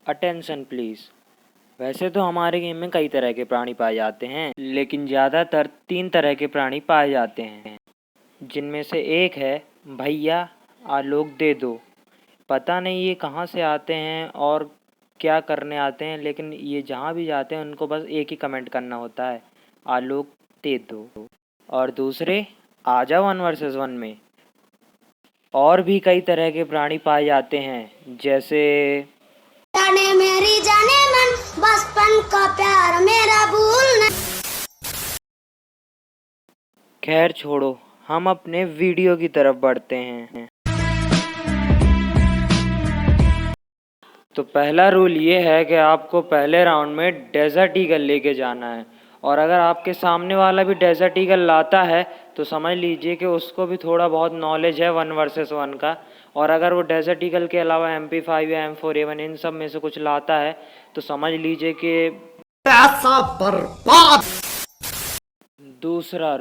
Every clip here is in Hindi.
Attention please. वैसे तो हमारे गेम में कई तरह के प्राणी पाए जाते हैं, लेकिन ज़्यादातर 3 तरह के प्राणी पाए जाते हैं, जिनमें से एक है भैया आलोक दे दो। पता नहीं ये कहाँ से आते हैं और क्या करने आते हैं, लेकिन ये जहाँ भी जाते हैं उनको बस एक ही कमेंट करना होता है, आलोक दे दो। और दूसरे आ जाओ 1 वर्सेस 1 में। और भी कई तरह के प्राणी पाए जाते हैं, जैसे जाने मेरी जाने मन बचपन का प्यार मेरा भूल। खैर छोड़ो, हम अपने वीडियो की तरफ बढ़ते हैं। तो पहला रूल ये है कि आपको पहले राउंड में डेजर्ट ईगल लेके जाना है, और अगर आपके सामने वाला भी डेजर्ट ईगल लाता है तो समझ लीजिए कि उसको भी थोड़ा बहुत नॉलेज है 1 वर्सेस 1 का। और अगर वो डेजर्ट ईगल के अलावा MP5 या M4A1 इन सब में से कुछ लाता है तो समझ लीजिए कि पैसा बर्बाद। दूसरा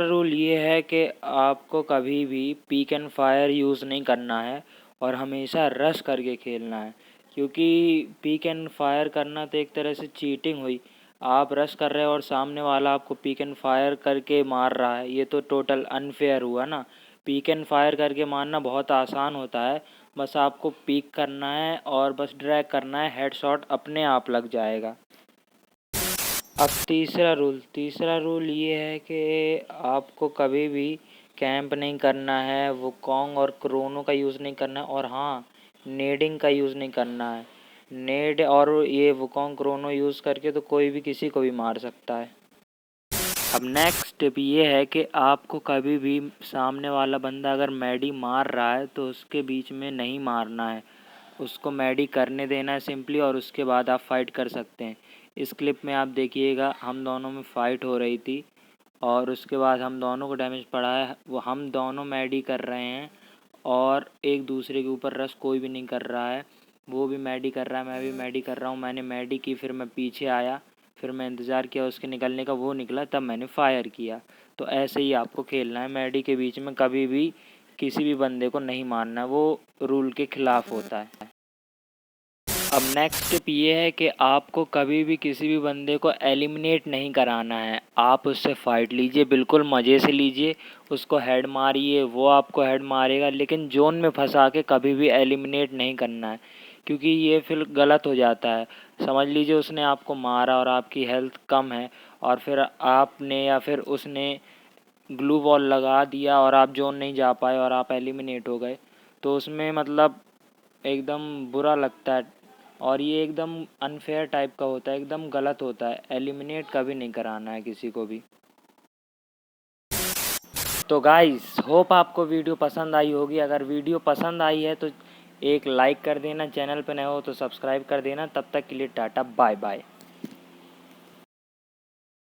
रूल ये है कि आपको कभी भी पीक एंड फायर यूज़ नहीं करना है और हमेशा रश करके खेलना है, क्योंकि पीक एंड फायर करना तो एक तरह से चीटिंग हुई। आप रश कर रहे हो और सामने वाला आपको पीक एंड फायर करके मार रहा है, ये तो टोटल अनफेयर हुआ ना। पीक एंड फायर करके मारना बहुत आसान होता है, बस आपको पीक करना है और बस ड्रैग करना है, हेडशॉट अपने आप लग जाएगा। अब तीसरा रूल ये है कि आपको कभी भी कैंप नहीं करना है, वुकोंग और क्रोनो का यूज़ नहीं करना है, और हाँ, नेडिंग का यूज़ नहीं करना है। नेड और ये वुकोंग क्रोनो यूज़ करके तो कोई भी किसी को भी मार सकता है। अब नेक्स्ट टिप ये है कि आपको कभी भी सामने वाला बंदा अगर मैडी मार रहा है तो उसके बीच में नहीं मारना है, उसको मैडी करने देना है सिंपली, और उसके बाद आप फाइट कर सकते हैं। इस क्लिप में आप देखिएगा हम दोनों में फ़ाइट हो रही थी और उसके बाद हम दोनों को डैमेज पड़ा है, वो हम दोनों मैडी कर रहे हैं और एक दूसरे के ऊपर रश कोई भी नहीं कर रहा है। वो भी मैडी कर रहा है, मैं भी मैडी कर रहा हूँ। मैंने मैडी की, फिर मैं पीछे आया, फिर मैं इंतज़ार किया उसके निकलने का, वो निकला, तब मैंने फायर किया। तो ऐसे ही आपको खेलना है, मैडी के बीच में कभी भी किसी भी बंदे को नहीं मारना है, वो रूल के ख़िलाफ़ होता है। अब नेक्स्ट टिप ये है कि आपको कभी भी किसी भी बंदे को एलिमिनेट नहीं कराना है। आप उससे फ़ाइट लीजिए, बिल्कुल मज़े से लीजिए, उसको हेड मारिए, वो आपको हेड मारेगा, लेकिन जोन में फंसा के कभी भी एलिमिनेट नहीं करना है, क्योंकि ये फिर गलत हो जाता है। समझ लीजिए उसने आपको मारा और आपकी हेल्थ कम है, और फिर आपने या फिर उसने ग्लू बॉल लगा दिया और आप जोन नहीं जा पाए और आप एलिमिनेट हो गए, तो उसमें मतलब एकदम बुरा लगता है, और ये एकदम अनफेयर टाइप का होता है, एकदम गलत होता है। एलिमिनेट कभी नहीं कराना है किसी को भी। तो गाइस, होप आपको वीडियो पसंद आई होगी। अगर वीडियो पसंद आई है तो एक लाइक कर देना, चैनल पे नए हो तो सब्सक्राइब कर देना। तब तक के लिए टाटा बाय बाय।